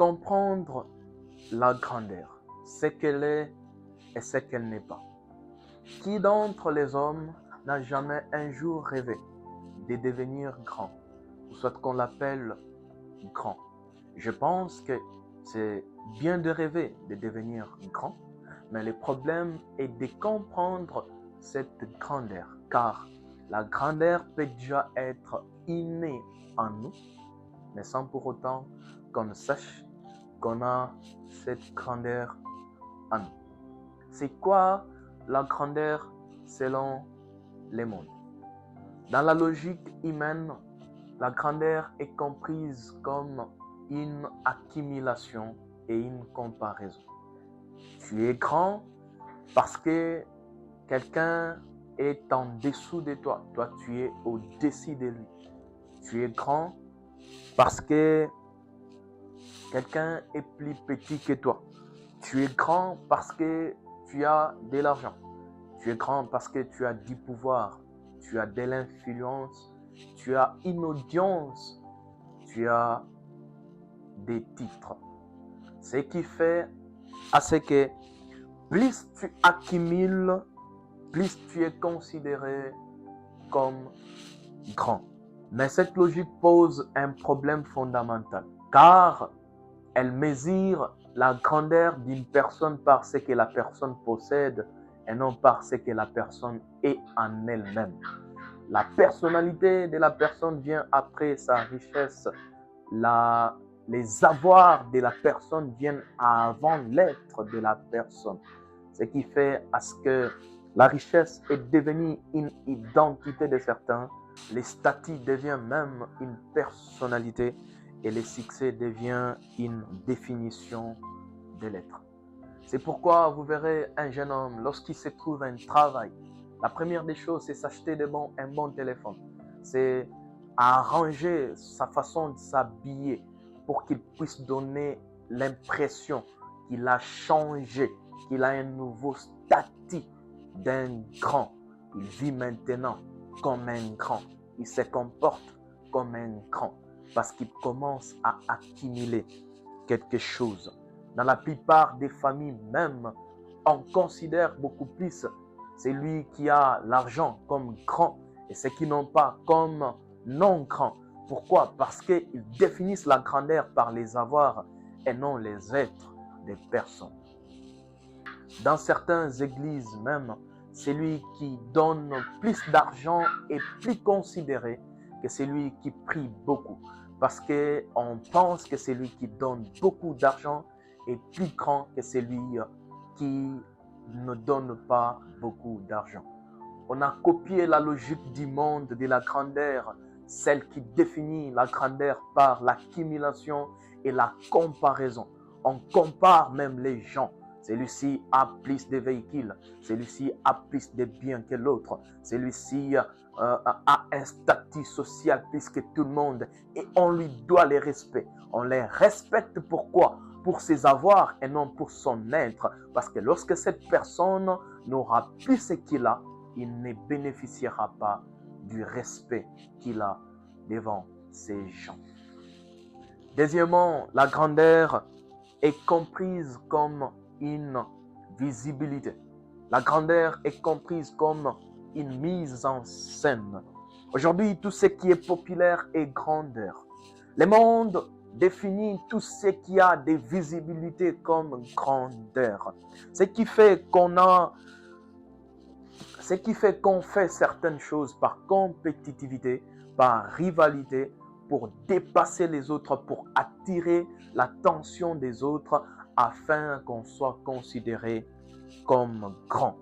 comprendre la grandeur, ce qu'elle est et ce qu'elle n'est pas. Qui d'entre les hommes n'a jamais un jour rêvé de devenir grand, ou soit qu'on l'appelle grand? Je pense que c'est bien de rêver de devenir grand, mais le problème est de comprendre cette grandeur, car la grandeur peut déjà être innée en nous, mais sans pour autant qu'on sache qu'on a cette grandeur en nous. C'est quoi la grandeur selon les mondes? Dans la logique humaine, la grandeur est comprise comme une accumulation et une comparaison. Tu es grand parce que quelqu'un est en dessous de toi. Toi, tu es au-dessus de lui. Tu es grand parce que quelqu'un est plus petit que toi. Tu es grand parce que tu as de l'argent. Tu es grand parce que tu as du pouvoir. Tu as de l'influence. Tu as une audience. Tu as des titres. Ce qui fait à ce que plus tu accumules, plus tu es considéré comme grand. Mais cette logique pose un problème fondamental, car elle mesure la grandeur d'une personne par ce que la personne possède et non par ce que la personne est en elle-même. La personnalité de la personne vient après sa richesse. Les avoirs de la personne viennent avant l'être de la personne. Ce qui fait à ce que la richesse est devenue une identité de certains, les statuts deviennent même une personnalité et le succès devient une définition de l'être. C'est pourquoi vous verrez un jeune homme, lorsqu'il se trouve un travail, la première des choses, c'est s'acheter un bon téléphone. C'est arranger sa façon de s'habiller pour qu'il puisse donner l'impression qu'il a changé, qu'il a un nouveau statut d'un grand. Il vit maintenant comme un grand. Il se comporte comme un grand parce qu'il commence à accumuler quelque chose. Dans la plupart des familles même, on considère beaucoup plus celui qui a l'argent comme grand et ceux qui n'ont pas comme non grand. Pourquoi? Parce qu'ils définissent la grandeur par les avoirs et non les êtres des personnes. Dans certaines églises même, celui qui donne plus d'argent est plus considéré que celui qui prie beaucoup. Parce qu'on pense que celui qui donne beaucoup d'argent est plus grand que celui qui ne donne pas beaucoup d'argent. On a copié la logique du monde de la grandeur, celle qui définit la grandeur par l'accumulation et la comparaison. On compare même les gens. Celui-ci a plus de véhicules, celui-ci a plus de biens que l'autre, celui-ci a un statut social plus que tout le monde et on lui doit les respects. On les respecte pourquoi? Pour ses avoirs et non pour son être. Parce que lorsque cette personne n'aura plus ce qu'il a, il ne bénéficiera pas du respect qu'il a devant ces gens. Deuxièmement, la grandeur est comprise comme une visibilité. La grandeur est comprise comme une mise en scène. Aujourd'hui, tout ce qui est populaire est grandeur. Le monde définit tout ce qui a des visibilités comme grandeur. Ce qui fait qu'on fait certaines choses par compétitivité, par rivalité, pour dépasser les autres, pour attirer l'attention des autres, afin qu'on soit considéré comme grand,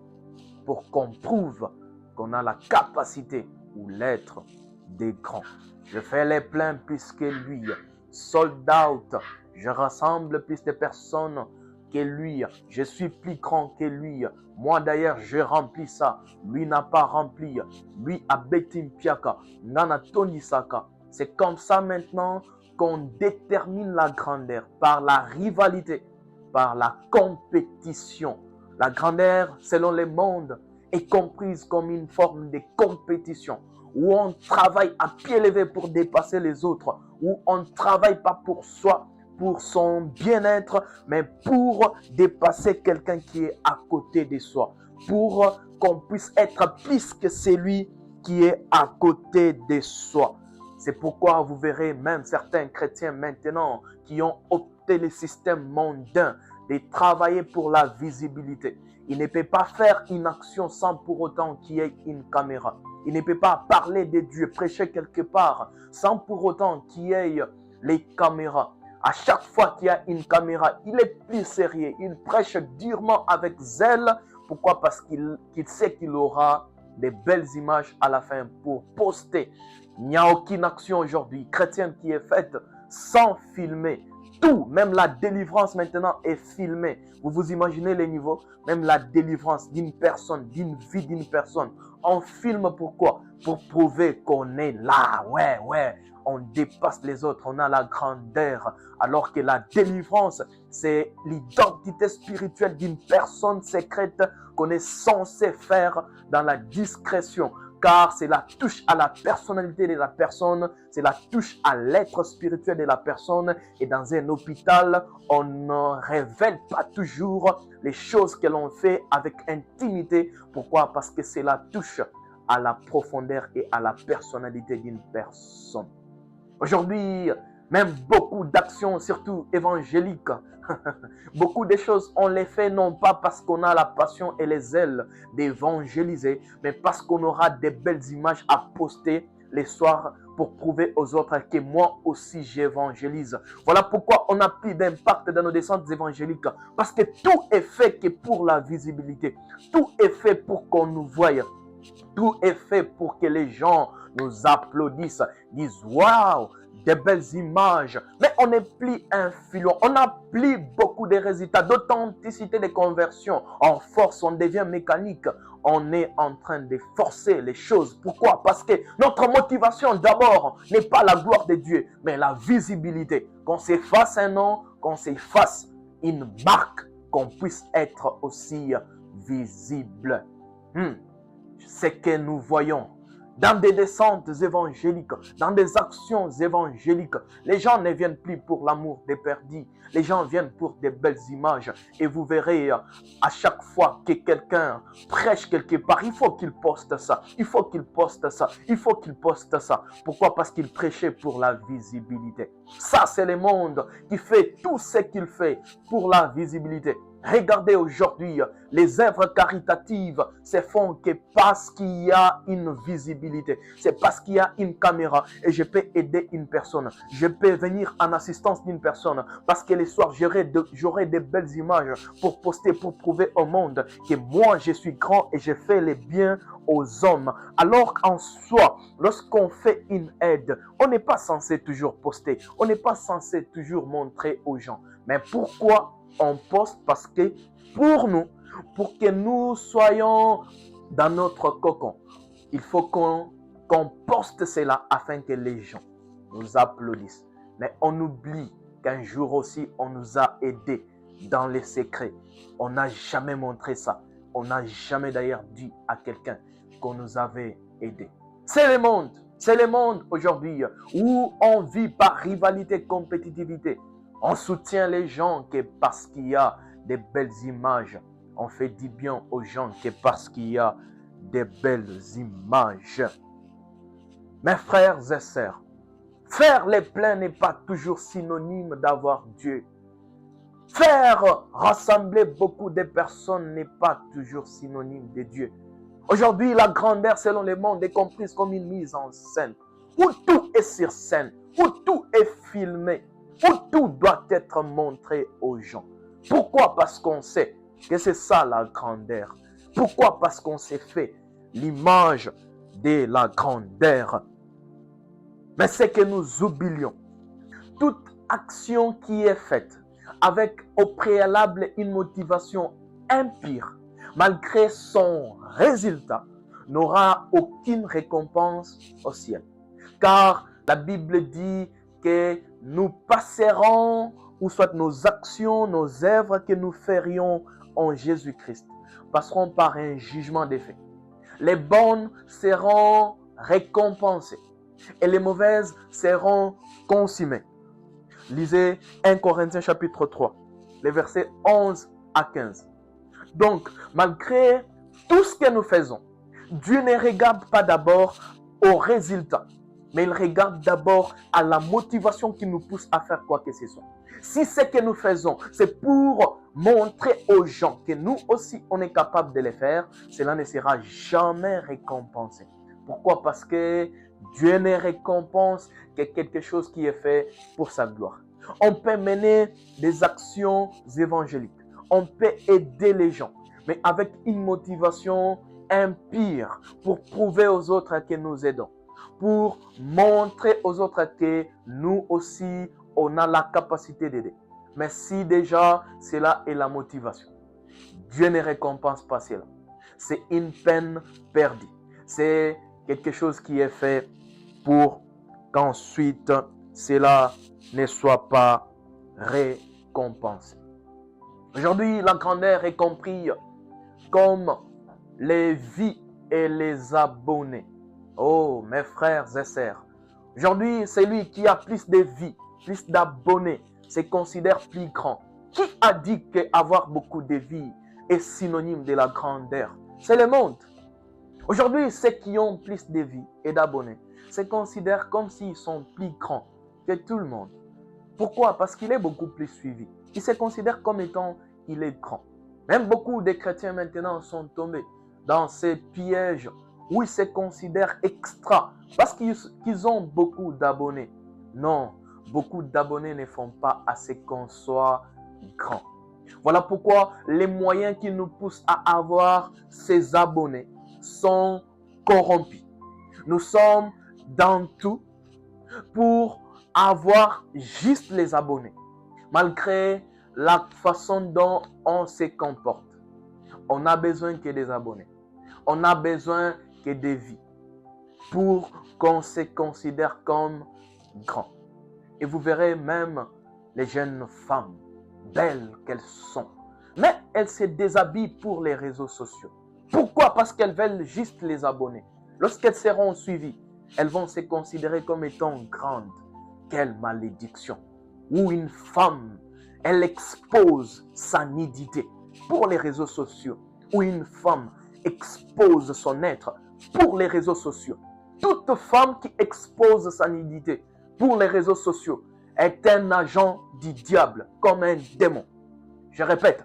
pour qu'on prouve qu'on a la capacité ou l'être des grands. Je fais les pleins plus que lui, sold out, je rassemble plus de personnes que lui, je suis plus grand que lui, moi d'ailleurs je remplis ça, lui n'a pas rempli, lui a Betim Piaka, Nana Tony Saka. C'est comme ça maintenant qu'on détermine la grandeur par la rivalité, par la compétition. La grandeur, selon le monde, est comprise comme une forme de compétition où on travaille à pied levé pour dépasser les autres, où on ne travaille pas pour soi, pour son bien-être, mais pour dépasser quelqu'un qui est à côté de soi. Pour qu'on puisse être plus que celui qui est à côté de soi. C'est pourquoi vous verrez même certains chrétiens maintenant qui ont opté le système mondain de travailler pour la visibilité. Il ne peut pas faire une action sans pour autant qu'il y ait une caméra. Il ne peut pas parler de Dieu, prêcher quelque part sans pour autant qu'il y ait les caméras. À chaque fois qu'il y a une caméra, il est plus sérieux. Il prêche durement avec zèle. Pourquoi? Parce qu'il sait qu'il aura des belles images à la fin pour poster. Il n'y a aucune action aujourd'hui chrétienne qui est faite sans filmer. Tout, même la délivrance maintenant est filmée. Vous vous imaginez les niveaux? Même la délivrance d'une personne, d'une vie d'une personne. On filme pourquoi? Pour prouver qu'on est là. Ouais. On dépasse les autres, on a la grandeur. Alors que la délivrance, c'est l'identité spirituelle d'une personne secrète qu'on est censé faire dans la discrétion. Car c'est la touche à la personnalité de la personne, c'est la touche à l'être spirituel de la personne. Et dans un hôpital, on ne révèle pas toujours les choses que l'on fait avec intimité. Pourquoi? Parce que c'est la touche à la profondeur et à la personnalité d'une personne. Aujourd'hui, même beaucoup d'actions, surtout évangéliques, beaucoup de choses, on les fait non pas parce qu'on a la passion et les ailes d'évangéliser, mais parce qu'on aura des belles images à poster les soirs pour prouver aux autres que moi aussi j'évangélise. Voilà pourquoi on n'a plus d'impact dans nos descentes évangéliques. Parce que tout est fait que pour la visibilité. Tout est fait pour qu'on nous voie. Tout est fait pour que les gens nous applaudissent, disent waouh, des belles images. Mais on n'est plus influent, on n'a plus beaucoup de résultats, d'authenticité des conversions. En force, on devient mécanique. On est en train de forcer les choses. Pourquoi? Parce que notre motivation d'abord n'est pas la gloire de Dieu, mais la visibilité. Qu'on s'efface un nom, qu'on s'efface une marque, qu'on puisse être aussi visible. C'est que nous voyons dans des descentes évangéliques, dans des actions évangéliques. Les gens ne viennent plus pour l'amour des perdus. Les gens viennent pour des belles images. Et vous verrez, à chaque fois que quelqu'un prêche quelque part, il faut qu'il poste ça. Il faut qu'il poste ça. Il faut qu'il poste ça. Pourquoi? Parce qu'il prêchait pour la visibilité. Ça, c'est le monde qui fait tout ce qu'il fait pour la visibilité. Regardez aujourd'hui, les œuvres caritatives se font que parce qu'il y a une visibilité. C'est parce qu'il y a une caméra et je peux aider une personne. Je peux venir en assistance d'une personne parce que les soirs, j'aurai de belles images pour poster, pour prouver au monde que moi, je suis grand et je fais le bien aux hommes. Alors qu'en soi, lorsqu'on fait une aide, on n'est pas censé toujours poster. On n'est pas censé toujours montrer aux gens. Mais pourquoi on poste? Parce que pour que nous soyons dans notre cocon, il faut qu'on poste cela afin que les gens nous applaudissent. Mais on oublie qu'un jour aussi, on nous a aidés dans les secrets. On n'a jamais montré ça. On n'a jamais d'ailleurs dit à quelqu'un qu'on nous avait aidés. C'est le monde aujourd'hui où on vit par rivalité, compétitivité. On soutient les gens que parce qu'il y a des belles images. On fait du bien aux gens que parce qu'il y a des belles images. Mes frères et sœurs, faire les pleins n'est pas toujours synonyme d'avoir Dieu. Faire rassembler beaucoup de personnes n'est pas toujours synonyme de Dieu. Aujourd'hui, la grandeur selon le monde est comprise comme une mise en scène, où tout est sur scène, où tout est filmé, où tout doit être montré aux gens. Pourquoi? Parce qu'on sait que c'est ça la grandeur. Pourquoi? Parce qu'on s'est fait l'image de la grandeur. Mais c'est que nous oublions toute action qui est faite avec au préalable une motivation impure, malgré son résultat, n'aura aucune récompense au ciel. Car la Bible dit que nous passerons, ou soit nos actions, nos œuvres que nous ferions en Jésus-Christ, passeront par un jugement des faits. Les bonnes seront récompensées et les mauvaises seront consumées. Lisez 1 Corinthiens chapitre 3, les versets 11 à 15. Donc, malgré tout ce que nous faisons, Dieu ne regarde pas d'abord au résultat, mais il regarde d'abord à la motivation qui nous pousse à faire quoi que ce soit. Si ce que nous faisons, c'est pour montrer aux gens que nous aussi, on est capable de le faire, cela ne sera jamais récompensé. Pourquoi? Parce que Dieu ne récompense que quelque chose qui est fait pour sa gloire. On peut mener des actions évangéliques. On peut aider les gens, mais avec une motivation impure pour prouver aux autres que nous aidons, pour montrer aux autres que nous aussi, on a la capacité d'aider. Mais si déjà cela est la motivation, Dieu ne récompense pas cela. C'est une peine perdue. C'est quelque chose qui est fait pour qu'ensuite cela ne soit pas récompensé. Aujourd'hui, la grandeur est comprise comme les vies et les abonnés. Oh, mes frères et sœurs. Aujourd'hui, celui qui a plus de vies, plus d'abonnés, se considère plus grand. Qui a dit qu'avoir beaucoup de vies est synonyme de la grandeur? C'est le monde. Aujourd'hui, ceux qui ont plus de vies et d'abonnés se considèrent comme s'ils sont plus grands que tout le monde. Pourquoi? Parce qu'il est beaucoup plus suivi. Il se considère comme étant il est grand. Même beaucoup de chrétiens maintenant sont tombés dans ces pièges où ils se considèrent extra parce qu'ils ont beaucoup d'abonnés. Non, beaucoup d'abonnés ne font pas assez qu'on soit grand. Voilà pourquoi les moyens qui nous poussent à avoir ces abonnés sont corrompus. Nous sommes dans tout pour avoir juste les abonnés, malgré la façon dont on se comporte. On a besoin que des abonnés. On a besoin que des vies pour qu'on se considère comme grand. Et vous verrez même les jeunes femmes, belles qu'elles sont, mais elles se déshabillent pour les réseaux sociaux. Pourquoi? Parce qu'elles veulent juste les abonnés. Lorsqu'elles seront suivies, elles vont se considérer comme étant grandes. Quelle malédiction! Où une femme, elle expose sa nudité pour les réseaux sociaux. Où une femme expose son être pour les réseaux sociaux. Toute femme qui expose sa nudité pour les réseaux sociaux est un agent du diable, comme un démon. Je répète,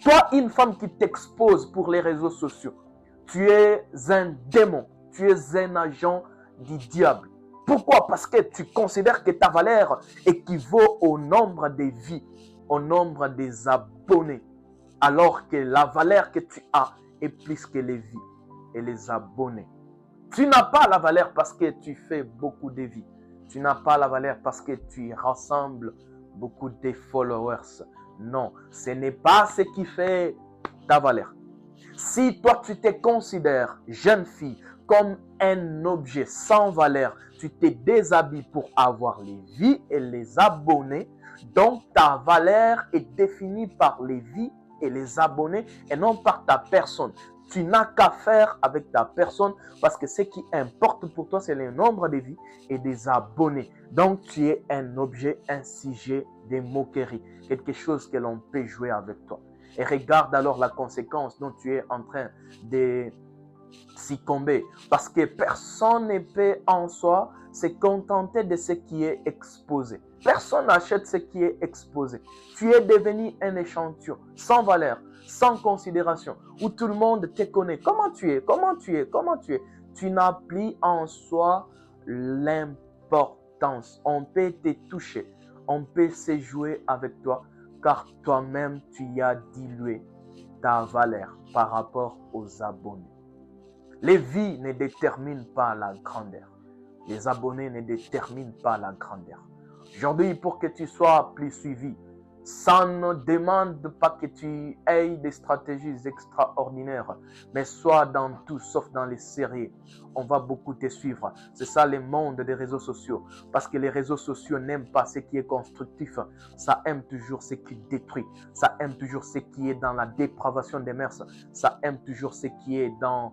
toi, une femme qui t'expose pour les réseaux sociaux, tu es un démon, tu es un agent du diable. Pourquoi? Parce que tu considères que ta valeur équivaut au nombre des vies, au nombre des abonnés, alors que la valeur que tu as est plus que les vies et les abonnés. Tu n'as pas la valeur parce que tu fais beaucoup de vies. Tu n'as pas la valeur parce que tu rassembles beaucoup de followers. Non, ce n'est pas ce qui fait ta valeur. Si toi, tu te considères, jeune fille, comme un objet sans valeur, tu te déshabilles pour avoir les vies et les abonnés, donc ta valeur est définie par les vies et les abonnés et non par ta personne. Tu n'as qu'à faire avec ta personne parce que ce qui importe pour toi, c'est le nombre de vies et des abonnés. Donc, tu es un objet, un sujet de moquerie, quelque chose que l'on peut jouer avec toi. Et regarde alors la conséquence dont tu es en train de succomber. Parce que personne ne peut en soi se contenter de ce qui est exposé. Personne n'achète ce qui est exposé. Tu es devenu un échantillon sans valeur, sans considération, où tout le monde te connaît. Comment tu es? Comment tu es? Comment tu es? Tu n'as plus en soi l'importance. On peut te toucher. On peut se jouer avec toi car toi-même, tu y as dilué ta valeur par rapport aux abonnés. Les vies ne déterminent pas la grandeur. Les abonnés ne déterminent pas la grandeur. Aujourd'hui, pour que tu sois plus suivi, ça ne demande pas que tu aies des stratégies extraordinaires, mais sois dans tout sauf dans les séries. On va beaucoup te suivre. C'est ça le monde des réseaux sociaux. Parce que les réseaux sociaux n'aiment pas ce qui est constructif. Ça aime toujours ce qui détruit. Ça aime toujours ce qui est dans la dépravation des mœurs. Ça aime toujours ce qui est dans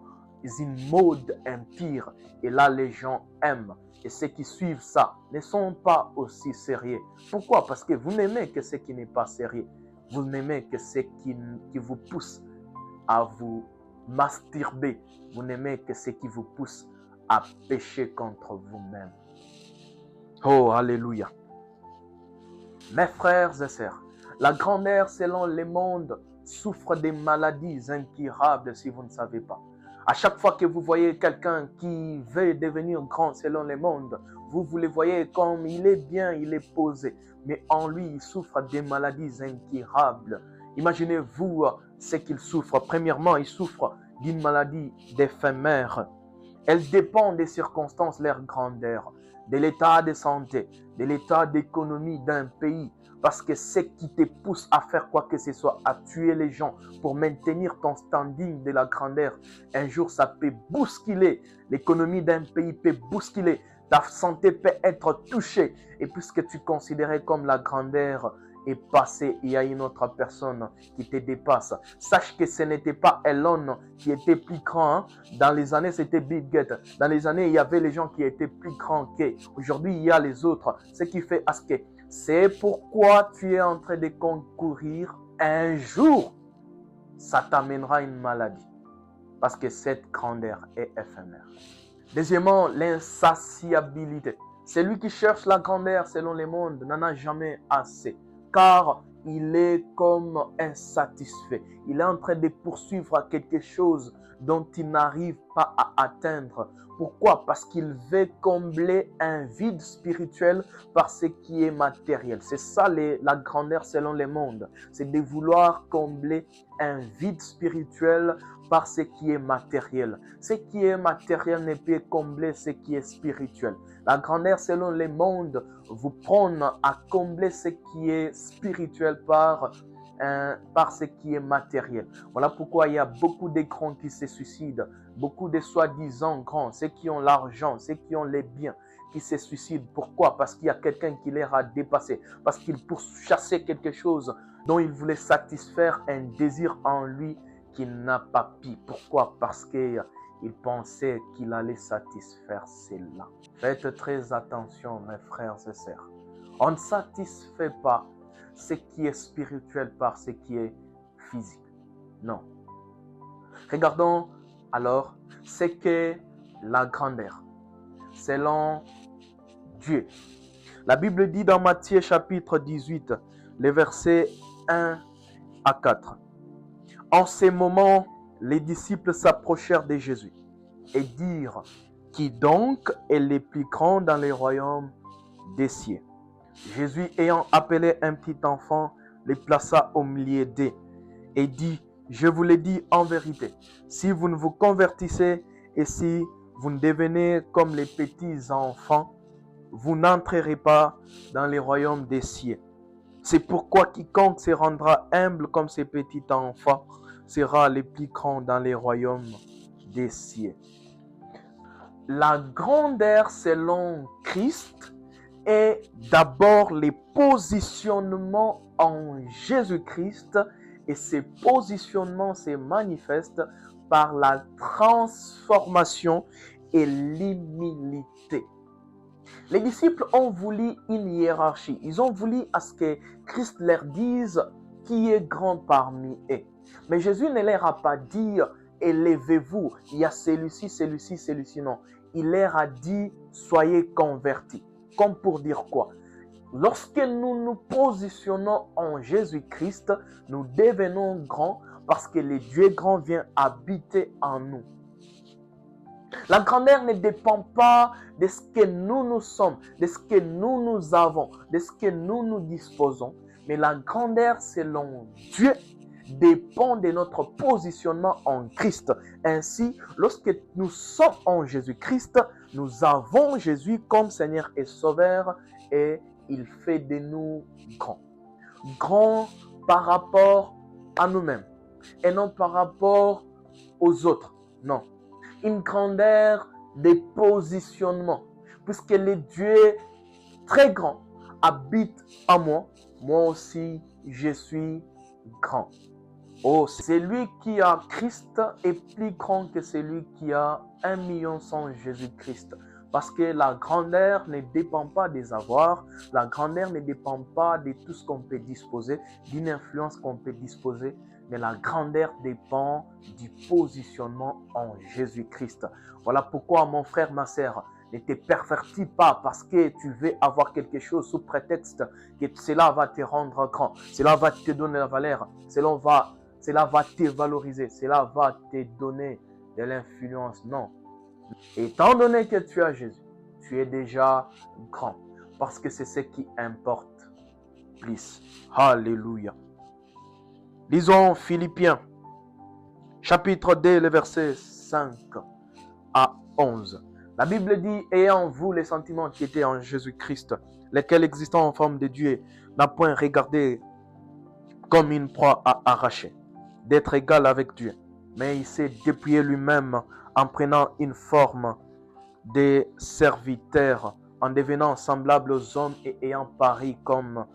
une mode empire. Et là, les gens aiment. Et ceux qui suivent ça ne sont pas aussi sérieux. Pourquoi? Parce que vous n'aimez que ce qui n'est pas sérieux. Vous n'aimez que ce qui vous pousse à vous masturber. Vous n'aimez que ce qui vous pousse à pécher contre vous-même. Oh, alléluia. Mes frères et sœurs, la grandeur selon le monde souffre des maladies incurables si vous ne savez pas. À chaque fois que vous voyez quelqu'un qui veut devenir grand selon le monde, vous le voyez comme il est bien, il est posé. Mais en lui, il souffre des maladies incurables. Imaginez-vous ce qu'il souffre. Premièrement, il souffre d'une maladie d'éphémère. Elle dépend des circonstances, leur grandeur, de l'état de santé, de l'état d'économie d'un pays. Parce que ce qui te pousse à faire quoi que ce soit, à tuer les gens pour maintenir ton standing de la grandeur, un jour ça peut bousculer. L'économie d'un pays peut bousculer. Ta santé peut être touchée. Et puisque tu considérais comme la grandeur est passée, il y a une autre personne qui te dépasse. Sache que ce n'était pas Elon qui était plus grand. Hein. Dans les années, c'était Bill Gates. Dans les années, il y avait les gens qui étaient plus grands qu'eux. Aujourd'hui, il y a les autres. Ce qui fait à ce que c'est pourquoi tu es en train de concourir. Un jour, ça t'amènera une maladie. Parce que cette grandeur est éphémère. Deuxièmement, l'insatiabilité. Celui qui cherche la grandeur selon le monde n'en a jamais assez. Car il est comme insatisfait. Il est en train de poursuivre quelque chose dont il n'arrive pas à atteindre. Pourquoi? Parce qu'il veut combler un vide spirituel par ce qui est matériel. C'est ça la grandeur selon le monde. C'est de vouloir combler un vide spirituel par ce qui est matériel. Ce qui est matériel ne peut combler ce qui est spirituel. La grandeur selon le monde vous prône à combler ce qui est spirituel par ce qui est matériel. Voilà pourquoi il y a beaucoup de grands qui se suicident, beaucoup de soi-disant grands, ceux qui ont l'argent, ceux qui ont les biens, qui se suicident. Pourquoi? Parce qu'il y a quelqu'un qui les a dépassés, parce qu'il pourchassait quelque chose dont il voulait satisfaire un désir en lui qu'il n'a pas pu. Pourquoi? Parce qu'il pensait qu'il allait satisfaire cela. Faites très attention, mes frères et sœurs. On ne satisfait pas ce qui est spirituel par ce qui est physique. Non. Regardons alors ce qu'est la grandeur selon Dieu. La Bible dit dans Matthieu chapitre 18, les versets 1 à 4. En ces moments, les disciples s'approchèrent de Jésus et dirent: qui donc est le plus grand dans les royaumes des cieux? Jésus, ayant appelé un petit enfant, le plaça au milieu d'eux et dit: je vous le dis en vérité, si vous ne vous convertissez et si vous ne devenez comme les petits enfants, vous n'entrerez pas dans les royaumes des cieux. C'est pourquoi quiconque se rendra humble comme ces petits enfants sera le plus grand dans les royaumes des cieux. La grandeur selon Christ est d'abord les positionnements en Jésus-Christ, et ces positionnements se manifestent par la transformation et l'humilité. Les disciples ont voulu une hiérarchie. Ils ont voulu à ce que Christ leur dise qui est grand parmi eux. Mais Jésus ne leur a pas dit élevez-vous, il y a celui-ci, celui-ci, celui-ci. Non, il leur a dit soyez convertis. Comme pour dire quoi? Lorsque nous nous positionnons en Jésus-Christ, nous devenons grands parce que le Dieu grand vient habiter en nous. La grandeur ne dépend pas de ce que nous sommes, de ce que nous avons, de ce que nous disposons, mais la grandeur selon Dieu dépend de notre positionnement en Christ. Ainsi, lorsque nous sommes en Jésus-Christ, nous avons Jésus comme Seigneur et Sauveur et il fait de nous grands. Grands par rapport à nous-mêmes et non par rapport aux autres. Non. Une grandeur de positionnement. Puisque le Dieu très grand habite en moi, moi aussi je suis grand. Oh, celui qui a Christ est plus grand que celui qui a 1 million sans Jésus-Christ. Parce que la grandeur ne dépend pas des avoirs, la grandeur ne dépend pas de tout ce qu'on peut disposer, d'une influence qu'on peut disposer, mais la grandeur dépend du positionnement en Jésus-Christ. Voilà pourquoi, mon frère, ma sœur, ne te pervertis pas parce que tu veux avoir quelque chose sous prétexte que cela va te rendre grand, cela va te donner la valeur, cela va te valoriser, cela va te donner de l'influence. Non. Étant donné que tu as Jésus, tu es déjà grand parce que c'est ce qui importe plus. Alléluia. Lisons Philippiens, chapitre 2, le verset 5 à 11. La Bible dit, ayant vous les sentiments qui étaient en Jésus-Christ, lesquels existant en forme de Dieu, n'a point regardé comme une proie à arracher, d'être égal avec Dieu. Mais il s'est dépouillé lui-même en prenant une forme de serviteur, en devenant semblable aux hommes et ayant paru comme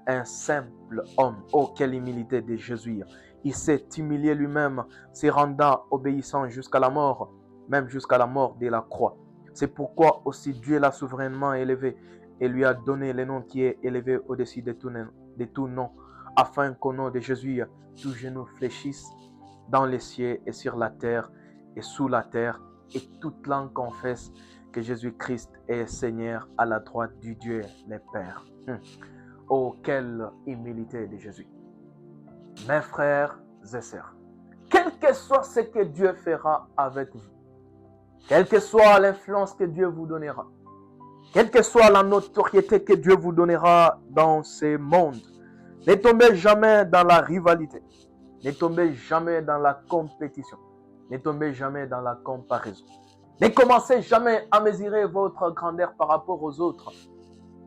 un simple homme. Oh, quelle humilité de Jésus! Il s'est humilié lui-même, se rendant obéissant jusqu'à la mort, même jusqu'à la mort de la croix. C'est pourquoi aussi Dieu l'a souverainement élevé et lui a donné le nom qui est élevé au-dessus de tout nom, afin qu'au nom de Jésus, tout genou fléchisse dans les cieux et sur la terre et sous la terre, et toute langue confesse que Jésus-Christ est Seigneur à la droite du Dieu le Père. Oh, quelle humilité de Jésus. Mes frères et sœurs, quel que soit ce que Dieu fera avec vous, quelle que soit l'influence que Dieu vous donnera, quelle que soit la notoriété que Dieu vous donnera dans ce monde, ne tombez jamais dans la rivalité, ne tombez jamais dans la compétition, ne tombez jamais dans la comparaison. Ne commencez jamais à mesurer votre grandeur par rapport aux autres.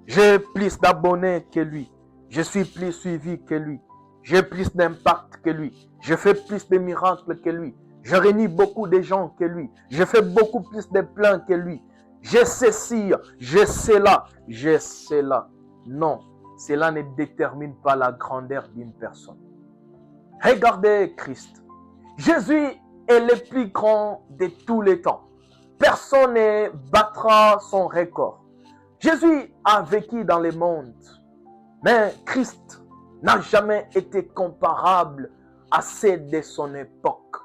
J'ai plus d'abonnés que lui, je suis plus suivi que lui, j'ai plus d'impact que lui, je fais plus de miracles que lui, je réunis beaucoup de gens que lui, je fais beaucoup plus de plans que lui. J'ai ceci, j'ai cela, j'ai cela. Non, cela ne détermine pas la grandeur d'une personne. Regardez Christ. Jésus est le plus grand de tous les temps. Personne ne battra son record. Jésus a vécu dans le monde, mais Christ n'a jamais été comparable à ceux de son époque.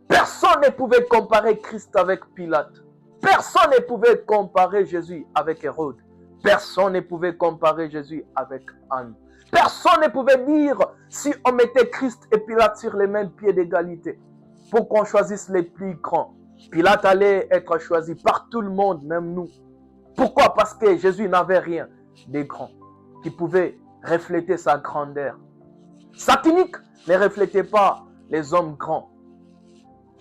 Personne ne pouvait comparer Christ avec Pilate. Personne ne pouvait comparer Jésus avec Hérode. Personne ne pouvait comparer Jésus avec Anne. Personne ne pouvait dire si on mettait Christ et Pilate sur les mêmes pieds d'égalité pour qu'on choisisse les plus grands. Pilate allait être choisi par tout le monde, même nous. Pourquoi? Parce que Jésus n'avait rien de grand qui pouvait refléter sa grandeur. Sa tunique ne reflétait pas les hommes grands.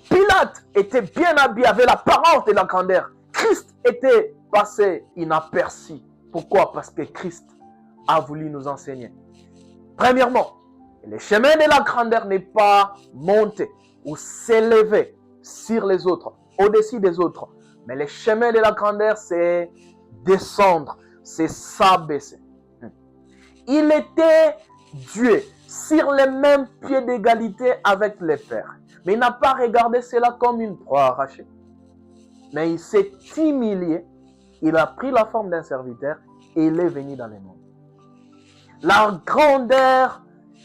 Pilate était bien habillé, avait l'apparence de la grandeur. Christ était passé inaperçu. Pourquoi? Parce que Christ a voulu nous enseigner. Premièrement, le chemin de la grandeur n'est pas monter ou s'élever sur les autres, au-dessus des autres. Mais le chemin de la grandeur, c'est descendre, c'est s'abaisser. Il était Dieu sur les mêmes pieds d'égalité avec le Père. Mais il n'a pas regardé cela comme une proie arrachée. Mais il s'est humilié, il a pris la forme d'un serviteur et il est venu dans le monde. La grandeur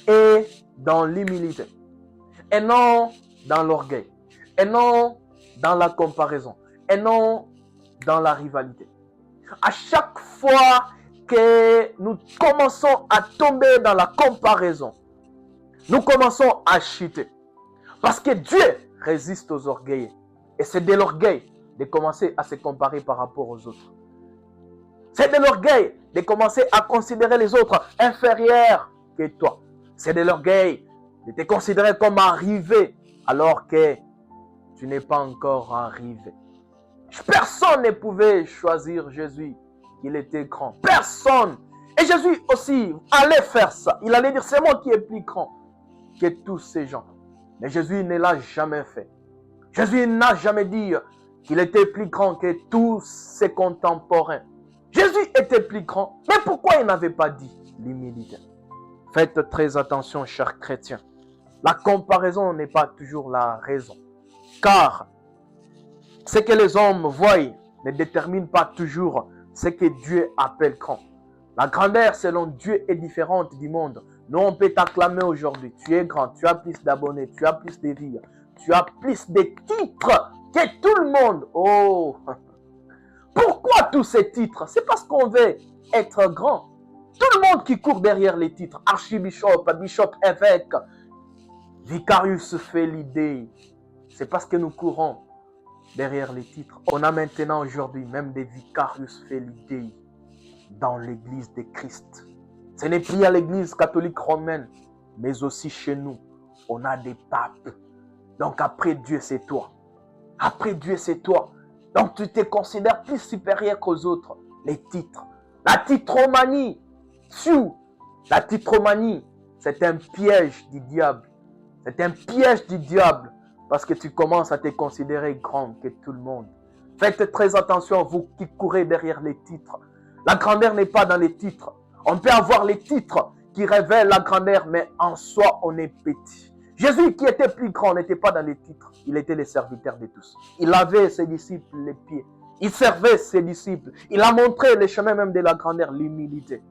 est dans l'humilité et non dans l'orgueil, et non dans la comparaison, et non dans la rivalité. À chaque fois que nous commençons à tomber dans la comparaison, nous commençons à chuter. Parce que Dieu résiste aux orgueilleux. Et c'est de l'orgueil de commencer à se comparer par rapport aux autres. C'est de l'orgueil de commencer à considérer les autres inférieurs que toi. C'est de l'orgueil de te considérer comme arrivé alors que tu n'es pas encore arrivé. Personne ne pouvait choisir Jésus, qu'il était grand. Personne. Et Jésus aussi allait faire ça. Il allait dire, c'est moi qui est plus grand que tous ces gens. Mais Jésus ne l'a jamais fait. Jésus n'a jamais dit qu'il était plus grand que tous ses contemporains. Jésus était plus grand. Mais pourquoi il n'avait pas dit l'humilité? Faites très attention, chers chrétiens. La comparaison n'est pas toujours la raison. Car ce que les hommes voient ne détermine pas toujours ce que Dieu appelle grand. La grandeur selon Dieu est différente du monde. Nous, on peut t'acclamer aujourd'hui. Tu es grand, tu as plus d'abonnés, tu as plus de vies, tu as plus de titres que tout le monde. Oh! Pourquoi tous ces titres? C'est parce qu'on veut être grand. Tout le monde qui court derrière les titres, archibishop, bishop, évêque, vicarius Félidé, c'est parce que nous courons derrière les titres. On a maintenant aujourd'hui même des vicarius Félidé dans l'église de Christ. Ce n'est plus à l'église catholique romaine, mais aussi chez nous, on a des papes. Donc après Dieu, c'est toi. Après Dieu, c'est toi. Donc tu te considères plus supérieur qu'aux autres. Les titres. La titromanie. La titromanie, c'est un piège du diable. C'est un piège du diable parce que tu commences à te considérer grand que tout le monde. Faites très attention, vous qui courez derrière les titres. La grandeur n'est pas dans les titres. On peut avoir les titres qui révèlent la grandeur, mais en soi, on est petit. Jésus qui était plus grand n'était pas dans les titres. Il était le serviteur de tous. Il avait ses disciples les pieds. Il servait ses disciples. Il a montré le chemin même de la grandeur, l'humilité.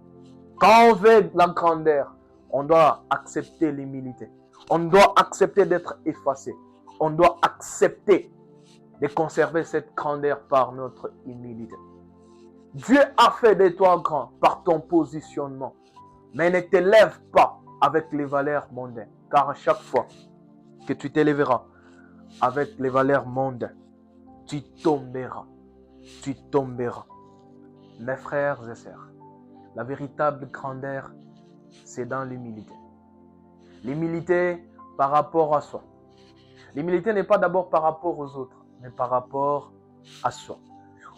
Quand on veut la grandeur, on doit accepter l'humilité. On doit accepter d'être effacé. On doit accepter de conserver cette grandeur par notre humilité. Dieu a fait de toi grand par ton positionnement. Mais ne t'élève pas avec les valeurs mondaines. Car à chaque fois que tu t'élèveras avec les valeurs mondaines, tu tomberas. Tu tomberas. Mes frères et sœurs, la véritable grandeur, c'est dans l'humilité. L'humilité par rapport à soi. L'humilité n'est pas d'abord par rapport aux autres, mais par rapport à soi.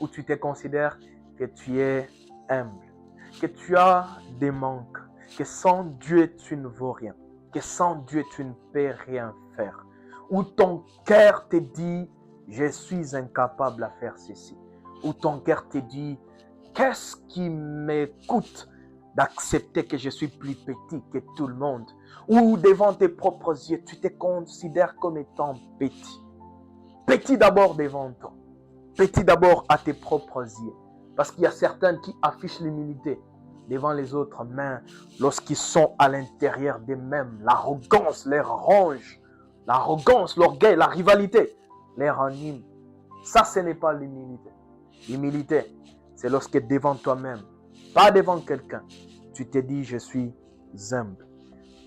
Où tu te considères que tu es humble, que tu as des manques, que sans Dieu tu ne vaux rien, que sans Dieu tu ne peux rien faire. Où ton cœur te dit, je suis incapable à faire ceci. Où ton cœur te dit, qu'est-ce qui me coûte d'accepter que je suis plus petit que tout le monde? Ou devant tes propres yeux, tu te considères comme étant petit. Petit d'abord devant toi. Petit d'abord à tes propres yeux. Parce qu'il y a certains qui affichent l'humilité devant les autres, mais lorsqu'ils sont à l'intérieur d'eux-mêmes, l'arrogance les ronge. L'arrogance, l'orgueil, la rivalité les ranime. Ça, ce n'est pas l'humilité. L'humilité, c'est lorsque devant toi-même, pas devant quelqu'un, tu te dis je suis humble.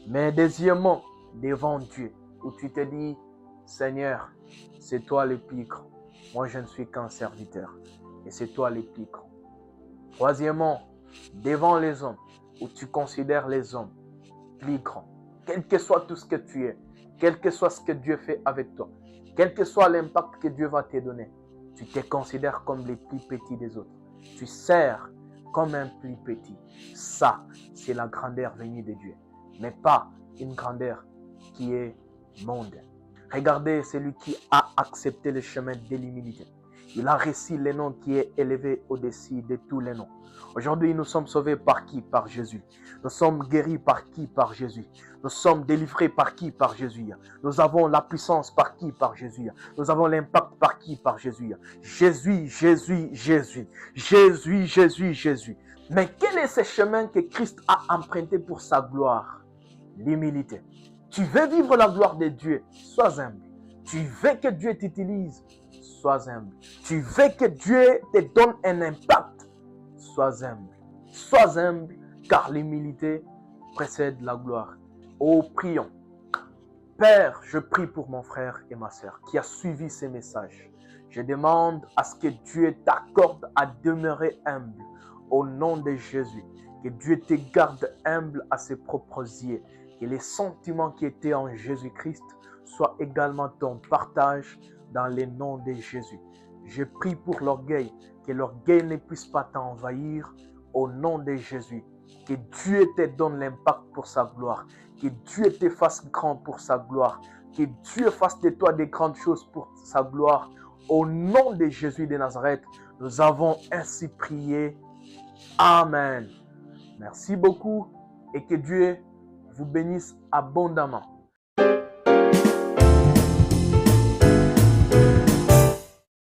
Mais deuxièmement, devant Dieu, où tu te dis Seigneur, c'est toi le plus grand. Moi, je ne suis qu'un serviteur. Et c'est toi le plus grand. Troisièmement, devant les hommes, où tu considères les hommes plus grands. Quel que soit tout ce que tu es, quel que soit ce que Dieu fait avec toi, quel que soit l'impact que Dieu va te donner, tu te considères comme les plus petits des autres. Tu sers comme un plus petit. Ça, c'est la grandeur venue de Dieu, mais pas une grandeur qui est mondaine. Regardez celui qui a accepté le chemin de l'humilité. Il a reçu le nom qui est élevé au-dessus de tous les noms. Aujourd'hui, nous sommes sauvés par qui? Par Jésus. Nous sommes guéris par qui? Par Jésus. Nous sommes délivrés par qui? Par Jésus. Nous avons la puissance par qui? Par Jésus. Nous avons l'impact par qui? Par Jésus. Jésus, Jésus, Jésus. Jésus, Jésus, Jésus. Mais quel est ce chemin que Christ a emprunté pour sa gloire? L'humilité. Tu veux vivre la gloire de Dieu, sois humble. Tu veux que Dieu t'utilise, sois humble. Tu veux que Dieu te donne un impact, sois humble. Sois humble, car l'humilité précède la gloire. Oh, prions. Père, je prie pour mon frère et ma sœur qui a suivi ces messages. Je demande à ce que Dieu t'accorde à demeurer humble au nom de Jésus. Que Dieu te garde humble à ses propres yeux. Que les sentiments qui étaient en Jésus-Christ soient également ton partage dans le nom de Jésus. Je prie pour l'orgueil, que l'orgueil ne puisse pas t'envahir au nom de Jésus. Que Dieu te donne l'impact pour sa gloire. Que Dieu te fasse grand pour sa gloire. Que Dieu fasse de toi des grandes choses pour sa gloire. Au nom de Jésus de Nazareth, nous avons ainsi prié. Amen. Merci beaucoup et que Dieu vous bénisse abondamment.